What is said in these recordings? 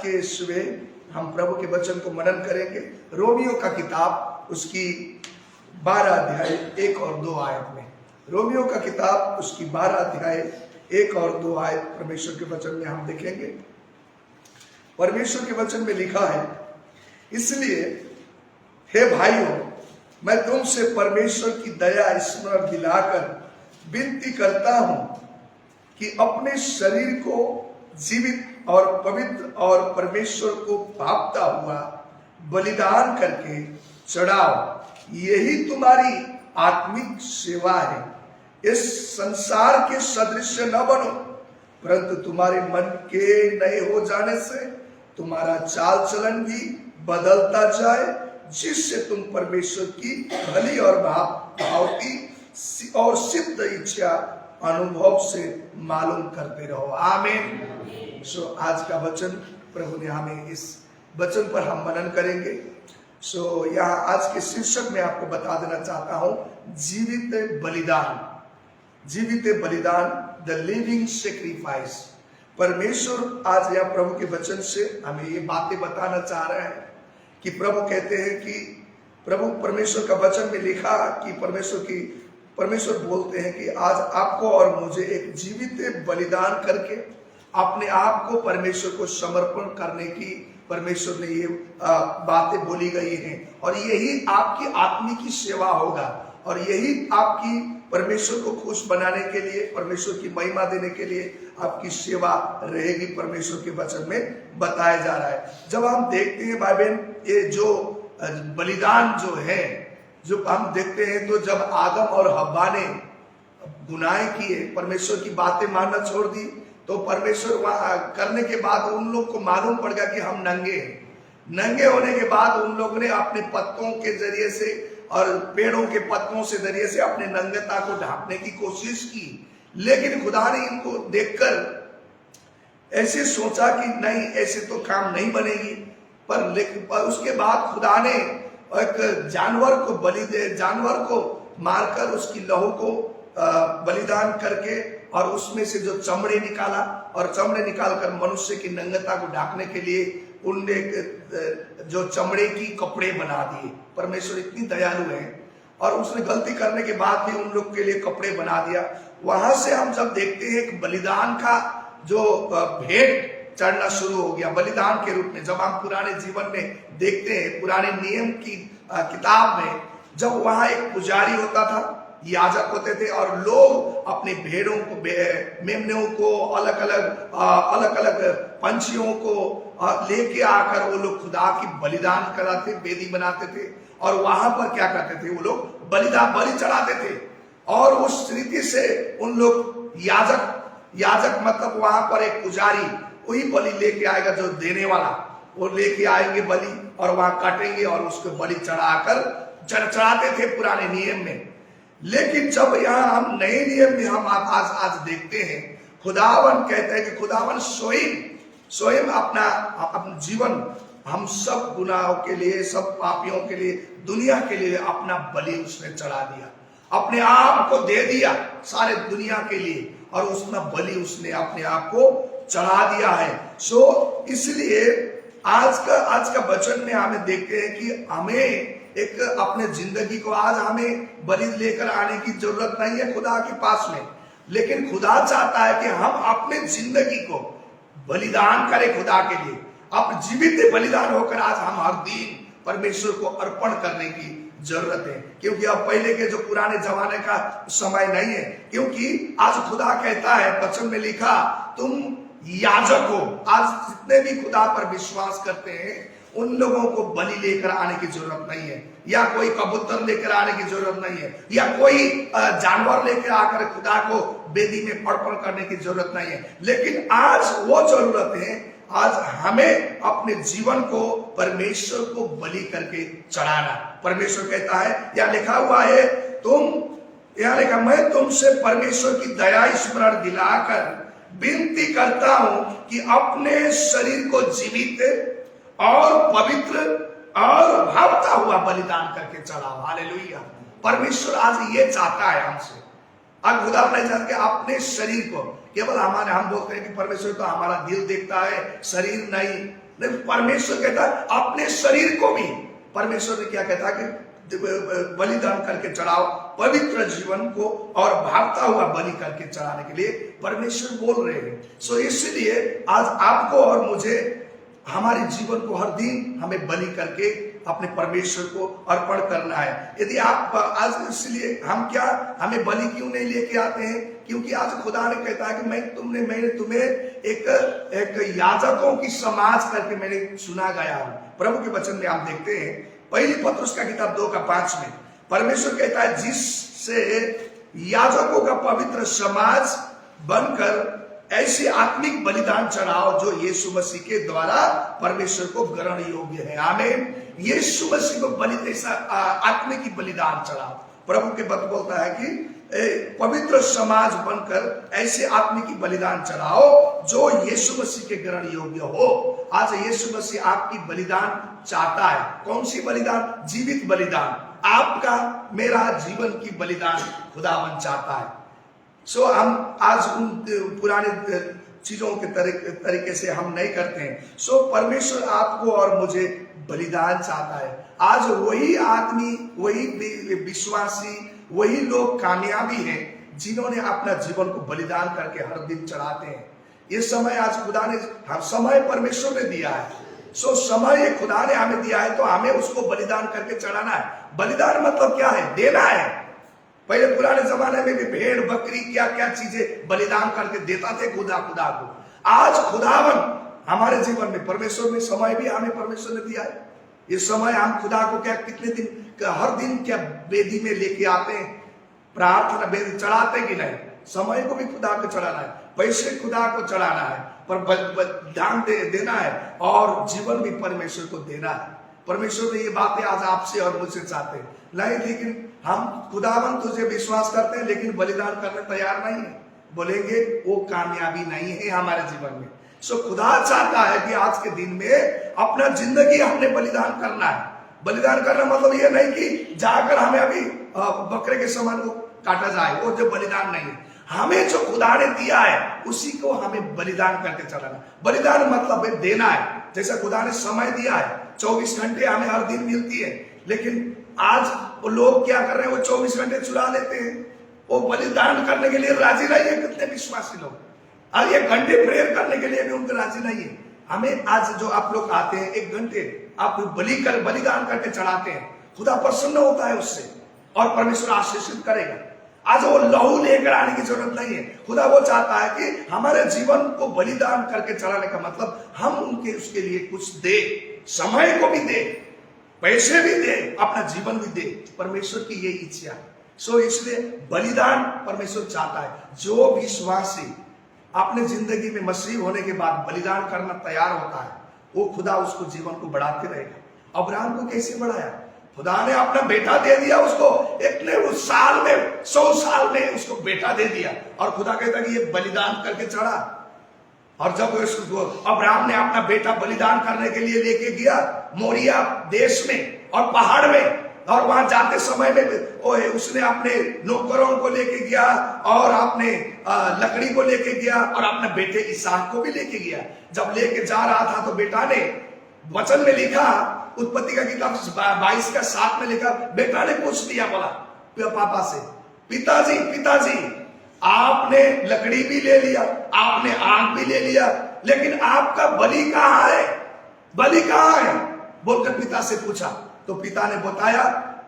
के सुबह हम प्रभु के वचन को मनन करेंगे। रोमियो का किताब उसकी 12 अध्याय 1 और 2 आयत में, रोमियो का किताब उसकी 12 अध्याय 1 और 2 आयत परमेश्वर के वचन में हम देखेंगे। परमेश्वर के वचन में लिखा है, इसलिए हे भाइयों, मैं तुमसे परमेश्वर की दया स्मरण दिलाकर विनती करता हूं कि अपने शरीर को जीवित और पवित्र और परमेश्वर को भावता हुआ बलिदान करके चढ़ाओ। यही तुम्हारी आत्मिक सेवा है। इस संसार के सदृश न बनो, परंतु तुम्हारे मन के नए हो जाने से तुम्हारा चाल चलन भी बदलता जाए, जिससे तुम परमेश्वर की भली और भावती और सिद्ध इच्छा अनुभव से मालूम करते रहो। आमीन। सो आज का वचन प्रभु ने हमें, इस वचन पर हम मनन करेंगे। सो यहाँ आज के शीर्षक में आपको बता देना चाहता हूं, जीवित बलिदान, जीवित बलिदान, द लिविंग सेक्रीफाइस। परमेश्वर आज यहाँ प्रभु के वचन से हमें ये बातें बताना चाह रहे हैं कि प्रभु कहते हैं कि प्रभु परमेश्वर का वचन में लिखा कि परमेश्वर बोलते हैं कि आज आपको और मुझे एक जीवित बलिदान करके अपने आप को परमेश्वर को समर्पण करने की परमेश्वर ने ये बातें बोली गई हैं, और यही आपकी आत्मिक की सेवा होगा, और यही आपकी परमेश्वर को खुश बनाने के लिए, परमेश्वर की महिमा देने के लिए आपकी सेवा रहेगी। परमेश्वर के वचन में बताया जा रहा है। जब हम देखते हैं भाई बहन, ये जो बलिदान जो है, जो हम देखते हैं, तो जब आदम और हव्वा ने गुनाह किए, परमेश्वर की बातें मानना छोड़ दी, तो परमेश्वर वहां करने के बाद उन लोग को मालूम पड़ गया कि हम नंगे हैं। नंगे होने के बाद उन लोगों ने अपने पत्तों के जरिए से और पेड़ों के पत्तों से जरिए से अपने नंगता को ढांकने की कोशिश की, लेकिन खुदा ने इनको देखकर ऐसे सोचा कि नहीं, ऐसे तो काम नहीं बनेगी। पर उसके बाद खुदा ने एक जानवर को मारकर उसकी लहू को बलिदान करके, और उसमें से जो चमड़े निकाला, और चमड़े निकालकर मनुष्य की नंगता को ढांकने के लिए उनने जो चमड़े की कपड़े बना दिए। परमेश्वर इतनी दयालु है, और उसने गलती करने के बाद भी उन लोग के लिए कपड़े बना दिया। वहां से हम जब देखते हैं कि बलिदान का जो भेंट चढ़ना शुरू हो गया बलिदान के रूप में। जब हम पुराने जीवन में देखते हैं, पुराने नियम की किताब में, जब वहां एक पुजारी होता था, याजक होते थे, और लोग अपने भेड़ों को, मेमनों को, अलग अलग पंछियों को लेके आकर वो लोग खुदा की बलिदान कराते, वेदी बनाते थे, और वहां पर क्या करते थे, वो लोग बलि चढ़ाते थे। और उस रीति से उन लोग याजक मतलब वहां पर एक पुजारी वही बलि लेके आएगा, जो देने वाला, वो लेके आएंगे बलि, और वहां काटेंगे और उसको बलि चढ़ाते थे पुराने नियम में। लेकिन जब यहाँ हम नए नियम में हम आज देखते हैं, खुदावन कहते हैं कि खुदावन स्वयं अपना जीवन हम सब गुनाहों के लिए, सब पापियों के लिए, दुनिया के लिए अपना बलि उसने चढ़ा दिया, अपने आप को दे दिया सारे दुनिया के लिए, और उसमें बलि उसने अपने आप को चढ़ा दिया है। सो इसलिए आज का वचन में हमें देखते हैं कि हमें एक अपने जिंदगी को, आज हमें बलि लेकर आने की जरूरत नहीं है खुदा के पास में, लेकिन खुदा चाहता है कि हम अपने जिंदगी को बलिदान करें खुदा के लिए। अब जीवित बलिदान होकर आज हम हर दिन परमेश्वर को अर्पण करने की जरूरत है, क्योंकि अब पहले के जो पुराने जमाने का समय नहीं है। क्योंकि आज खुदा कहता है, वचन में लिखा, तुम याजक हो। आज जितने भी खुदा पर विश्वास करते हैं, उन लोगों को बलि लेकर आने की जरूरत नहीं है, या कोई कबूतर लेकर आने की जरूरत नहीं है, या कोई जानवर लेकर आकर खुदा को वेदी में अर्पण करने की जरूरत नहीं है। लेकिन आज वो जरूरत है, आज हमें अपने जीवन को परमेश्वर को बलि करके चढ़ाना। परमेश्वर कहता है, या लिखा हुआ है, मैं तुमसे परमेश्वर की दया स्मरण दिलाकर विनती करता हूं कि अपने शरीर को जीवित और पवित्र और भावता हुआ बलिदान करके चढ़ाओ। हालेलुया। परमेश्वर आज ये चाहता है हमसे। अब खुदा नहीं चाहता कि अपने शरीर को, केवल हम बोलते हैं कि परमेश्वर तो हमारा दिल देखता है, शरीर नहीं। लेकिन परमेश्वर कहता है अपने शरीर को भी, परमेश्वर ने क्या कहता है कि बलिदान करके चढ़ाओ, पवित्र जीवन को और भागता हुआ बलि करके चढ़ाने के लिए परमेश्वर बोल रहे हैं। सो इसलिए आज आपको और मुझे हमारे जीवन को हर दिन हमें बलि करके अपने परमेश्वर को अर्पण करना है। यदि आप आज, इसलिए हमें बलि क्यों नहीं लेके आते हैं? क्योंकि आज खुदा ने कहता है कि मैंने तुम्हें एक याजकों की समाज करके मैंने चुना गया हूं। प्रभु के वचन में आप देखते हैं पहली पत्रुस का किताब 2:5 में परमेश्वर कहता है जिससे याजकों का पवित्र समाज बनकर ऐसे आत्मिक बलिदान चढ़ाओ जो यीशु मसीह के द्वारा परमेश्वर को ग्रहण योग्य है। आमीन। यीशु मसीह को आत्मिक बलिदान चढ़ाओ। प्रभु के वचन बोलता है कि पवित्र समाज बनकर ऐसे आत्मिक बलिदान चढ़ाओ जो यीशु मसीह के ग्रहण योग्य हो। आज यीशु मसीह आपकी बलिदान चाहता है। कौन सी बलिदान? जीवित बलिदान। आपका मेरा जीवन की बलिदान खुदावन चाहता है। सो हम आज उन पुराने चीजों के तरीके से हम नहीं करते हैं। सो परमेश्वर आपको और मुझे बलिदान चाहता है। आज वही आदमी, वही विश्वासी, वही लोग कामयाबी हैं जिन्होंने अपना जीवन को बलिदान करके हर दिन चढ़ाते हैं। ये समय आज खुदा ने, समय परमेश्वर ने दिया है। सो समय खुदा ने हमें दिया है तो हमें उसको बलिदान करके चढ़ाना है। बलिदान मतलब क्या है? देना है। पहले पुराने जमाने में भी भेड़ बकरी क्या क्या चीजें बलिदान करके देता थे खुदा को। आज खुदावन हमारे जीवन में, परमेश्वर ने समय भी हमें परमेश्वर ने दिया है। ये समय हम खुदा को क्या कितने दिन, हर दिन क्या वेदी में लेके आते हैं, प्रार्थना वेदी चढ़ाते कि नहीं? समय को भी खुदा को चढ़ाना है, पैसे खुदा को चढ़ाना है, पर ध्यान देना है और जीवन भी परमेश्वर को देना है। परमेश्वर ने ये बातें आज आपसे और मुझसे चाहते हैं नहीं, लेकिन हम खुदावन तुझे विश्वास करते हैं लेकिन बलिदान करने तैयार नहीं है। बोलेंगे वो कामयाबी नहीं है हमारे जीवन में। सो खुदा चाहता है कि आज के दिन में अपना जिंदगी हमने बलिदान करना है। बलिदान करना मतलब ये नहीं कि जाकर हमें अभी बकरे के समान को काटा जाए, वो जो बलिदान नहीं है। हमें जो खुदा ने दिया है उसी को हमें बलिदान करके चलाना। बलिदान मतलब है देना है। जैसा खुदा ने समय दिया है, 24 घंटे हमें हर दिन मिलती है, लेकिन आज वो लोग क्या कर रहे हैं? वो 24 घंटे चुरा लेते हैं। वो बलिदान करने के लिए राजी नहीं है। कितने विश्वासी लोग और 1 घंटे प्रेयर करने के लिए भी उनको राजी नहीं है। हमें आज जो आप लोग आते हैं 1 घंटे आप बलिदान करके चढ़ाते हैं, खुदा प्रसन्न होता है उससे और परमेश्वर आशीषित करेगा। आज वो लहू लेकर आने की जरूरत नहीं है। खुदा वो चाहता है कि हमारे जीवन को बलिदान करके चढ़ाने का मतलब हम उसके लिए कुछ दे, समय को भी दे, पैसे भी दे, अपना जीवन भी दे। परमेश्वर की ये इच्छा। सो इसलिए बलिदान परमेश्वर चाहता है। जो विश्वासी अपने जिंदगी में मसीह होने के बाद बलिदान करना तैयार होता है, वो खुदा उसको जीवन को बढ़ाते रहेगा। अब्राहम को कैसे बढ़ाया? खुदा ने अपना बेटा दे दिया उसको। इतने साल में, 100 साल में उसको बेटा दे दिया और खुदा कहता कि ये बलिदान करके चढ़ा। और जब अब्राहम ने अपना बेटा बलिदान करने के लिए लेके गया मोरिया देश में और पहाड़ में, और वहां जाते समय में उसने अपने नौकरों को लेके गया और अपने लकड़ी को लेके गया और अपने बेटे इसहाक को भी लेके गया। जब लेके जा रहा था तो बेटा ने, वचन में लिखा, उत्पत्ति का किताब 22:7 में लिखा, बेटा ने पूछ लिया, बोला पापा से, पिताजी आपने लकड़ी भी ले लिया, आपने आग भी ले लिया, लेकिन आपका बलि कहाँ है? बलि कहाँ है? बोलकर पिता से पूछा तो पिता ने बताया,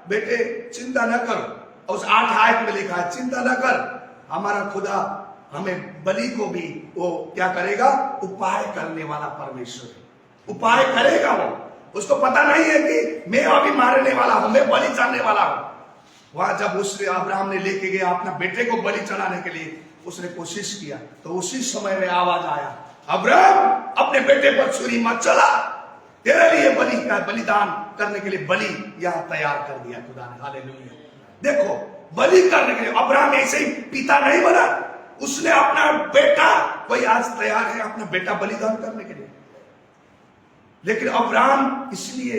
बेटे चिंता न कर। और उस 8 आयत में लिखा है, चिंता न कर, हमारा खुदा हमें बलि को भी वो क्या करेगा? उपाय करने वाला परमेश्वर है। उपाय करेगा वो। उसको पता नहीं है कि मैं अभी मारने वाला हूं, मैं बलि चढ़ाने वाला हूं। वहां जब उसने अब्राहम ने लेके गया अपना बेटे को बलि चढ़ाने के लिए, उसने कोशिश किया तो उसी समय में आवाज आया, अब्राहम अपने बेटे पर छुरी मत चला, तेरे लिए बलि का बलिदान करने के लिए बलि यहां तैयार कर दिया खुदा ने। हालेलुया। देखो, बलि करने के लिए अब्राहम ऐसे ही पिता नहीं बना, उसने अपना बेटा, कोई आज तैयार है अपना बेटा बलिदान करने के लिए। लेकिन अब्राहम इसलिए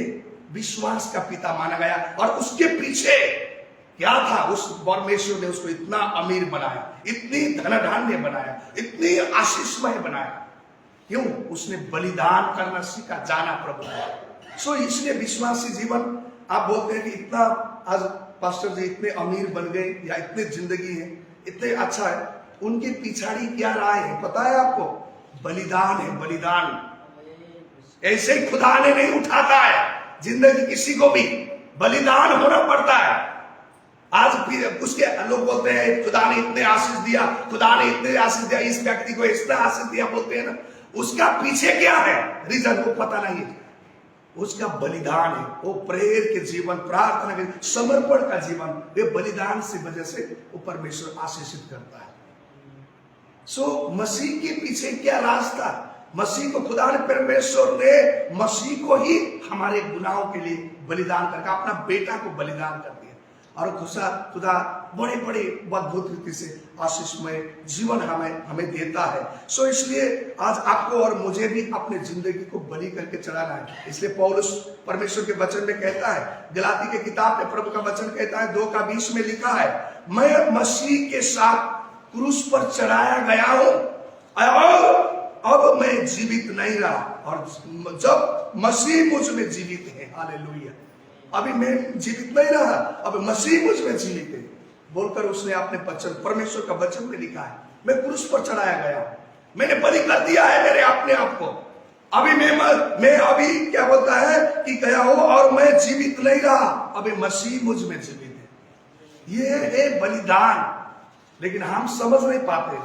विश्वास का पिता माना गया और उसके पीछे क्या था? उस परमेश्वर ने उसको इतना अमीर बनाया, इतनी धनधान्य बनाया, इतनी आशीषमय बनाया। क्यों? उसने बलिदान करना सीखा, जाना प्रभु को। सो इसलिए विश्वासी जीवन, आप बोलते हैं कि इतना आज पास्टर जी इतने अमीर बन गए या इतने जिंदगी है, इतने अच्छा है, उनके पिछाड़ी क्या राय है पता है आपको? बलिदान है, बलिदान। ऐसे ही खुदा ने नहीं उठाता है जिंदगी, किसी को भी बलिदान होना पड़ता है। आज उसके लोग बोलते हैं खुदा ने इतने आशीष दिया, खुदा ने इतने आशीष दिया, इस व्यक्ति को इतना आशीष दिया, बोलते हैं ना, उसका पीछे क्या है रीजन वो पता नहीं है। उसका बलिदान है, वो प्रेयर के जीवन, प्रार्थना के, समर्पण का जीवन, वे बलिदान से वजह से वो परमेश्वर आशीषित करता है। सो मसीह के पीछे क्या रास्ता? मसीह को खुदा ने, परमेश्वर ने मसीह को ही हमारे गुनाहों के लिए बलिदान करके अपना बेटा को बलिदान कर दिया, और खुदा बड़े बड़े अद्भुत रीति से आशीषमय जीवन हमें देता है। सो इसलिए आज आपको और मुझे भी अपने जिंदगी को बलि करके चढ़ाना है। इसलिए पौलुस परमेश्वर के वचन में कहता है, गलाती के किताब में प्रभु का वचन कहता है 2:20 में लिखा है, मैं मसीह के साथ क्रूस पर चढ़ाया गया हूं और अब मैं जीवित नहीं रहा, और जब मसीह मुझ में जीवित है, हालेलुया, अभी मैं जीवित नहीं रहा, अब मसीह मुझ में जीवित है बोलकर उसने अपने वचन, परमेश्वर का वचन में लिखा है, मैं क्रूस पर चढ़ाया गया, मैंने बलि कर दिया है मेरे अपने आप को, अभी मैं अभी क्या बोलता है कि गया हूं और मैं जीवित नहीं रहा, अभी मसीह मुझ में जीवित है। ये है बलिदान। लेकिन हम समझ नहीं पाते,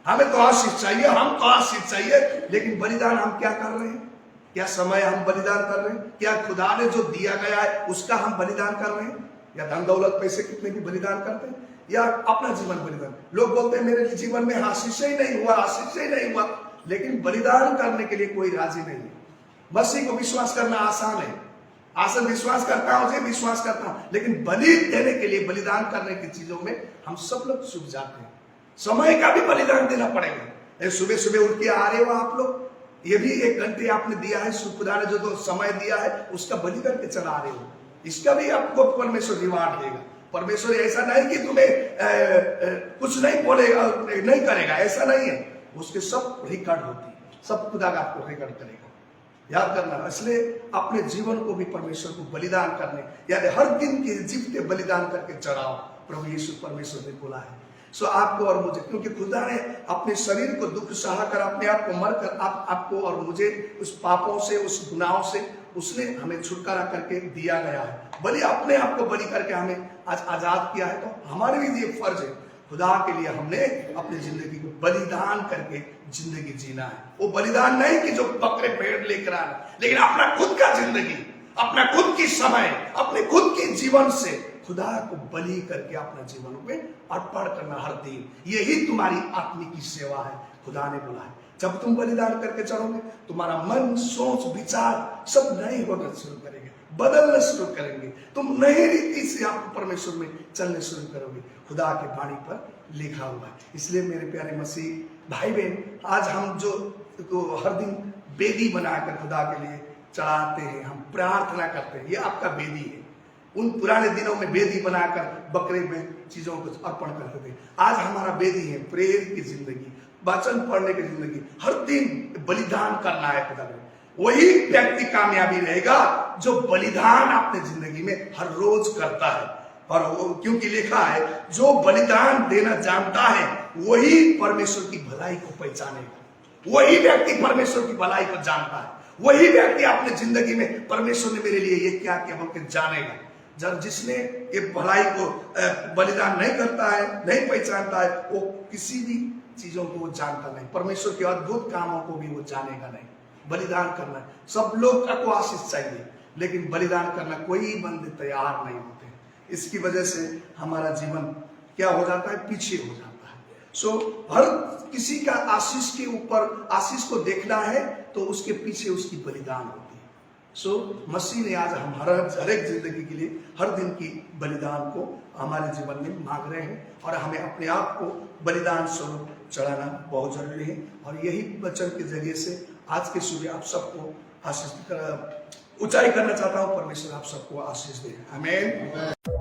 हमें तो आशीष चाहिए, हम तो आशीष चाहिए, लेकिन बलिदान हम क्या कर रहे हैं? क्या समय हम बलिदान कर रहे हैं? क्या खुदा ने जो दिया गया है उसका हम बलिदान कर रहे हैं? या धन दौलत पैसे कितने भी बलिदान करते हैं, या अपना जीवन बलिदान? लोग बोलते हैं मेरे जीवन में आशीष ही नहीं हुआ, आशीष ही नहीं हुआ, लेकिन बलिदान करने के लिए कोई राजी नहीं है। मसीह को विश्वास करना आसान है, आसान विश्वास करता हूं, विश्वास करता हूं, लेकिन बलि देने के लिए, बलिदान करने की चीजों में हम सब लोग चूक जाते हैं। समय का भी बलिदान देना पड़ेगा। सुबह सुबह उठ के आ रहे हो आप लोग, ये भी 1 घंटे आपने दिया है, खुदा ने जो समय दिया है उसका बलि करके चला रहे हो, इसका भी आपको परमेश्वर रिवार्ड देगा। परमेश्वर ऐसा नहीं कि तुम्हें कुछ नहीं बोलेगा, नहीं करेगा, ऐसा नहीं है, उसके सब रिकॉर्ड होती है, सब खुदा का आपको रिकॉर्ड करेगा, याद करना। इसलिए अपने जीवन को भी परमेश्वर को बलिदान करने, यानी हर दिन के जीवते बलिदान करके चढ़ाओ, प्रभु यीशु परमेश्वर ने बोला है। सो आपको और मुझे, क्योंकि खुदा ने अपने शरीर को दुख सहाकर, अपने आप को मर कर आपको और मुझे उस पापों से, उस गुनाहों से उसने हमें छुटकारा करके दिया गया है। बलि अपने आप को बलि करके हमें आज आजाद किया है, तो हमारे भी ये फर्ज है, खुदा के लिए हमने अपनी जिंदगी को बलिदान करके जिंदगी जीना है। वो बलिदान नहीं कि जो बकरे पेड़ लेकर आना, लेकिन अपना खुद का जिंदगी, अपना खुद की समय, अपने खुद के जीवन से खुदा को बलि करके अपना जीवन में अर्पण करना हर दिन, यही तुम्हारी आत्मिक की सेवा है। खुदा ने बोला है जब तुम बलिदान करके चढ़ोगे, तुम्हारा मन, सोच, विचार सब नए होना शुरू करेंगे, बदलना शुरू करेंगे, तुम नई रीति से आप परमेश्वर में चलने शुरू करोगे, खुदा के वाणी पर लिखा हुआ है। इसलिए मेरे प्यारे मसीह भाई बहन, आज हम जो तो हर दिन वेदी बनाकर खुदा के लिए चढ़ाते हैं, हम प्रार्थना करते हैं, ये आपका वेदी है। उन पुराने दिनों में वेदी बनाकर बकरे में चीजों को अर्पण करते थे, आज हमारा वेदी है प्रेयर की जिंदगी, वचन पढ़ने की जिंदगी, हर दिन बलिदान करना है खुदा में। वही व्यक्ति कामयाबी रहेगा जो बलिदान अपने जिंदगी में हर रोज करता है। और क्योंकि लिखा है जो बलिदान देना जानता है वही परमेश्वर की भलाई को पहचानेगा, वही व्यक्ति परमेश्वर की भलाई को जानता है, वही व्यक्ति अपने जिंदगी में परमेश्वर ने मेरे लिए ये क्या किया बोल के जानेगा। जब जिसने ये भलाई को बलिदान नहीं करता है, नहीं पहचानता है, वो किसी भी चीजों को वो जानता नहीं, परमेश्वर के अद्भुत कामों को भी वो जानेगा नहीं। बलिदान करना सब लोग को आशीष चाहिए, लेकिन बलिदान करना कोई बंदे तैयार नहीं होते। इसकी वजह से हमारा जीवन क्या हो जाता है, पीछे हो जाता है। सो हर किसी का आशीष के ऊपर, आशीष को देखना है तो उसके पीछे उसकी बलिदान होती है। सो मसीह ने आज हम हर एक जिंदगी के लिए हर दिन की बलिदान को हमारे जीवन में मांग रहे हैं, और हमें अपने आप को बलिदान स्वरूप चढ़ाना बहुत जरूरी है। और यही वचन के जरिए से आज के सुबह आप सबको आशीष ऊंचाई करना चाहता हूँ। परमेश्वर आप सबको आशीष दे। आमीन।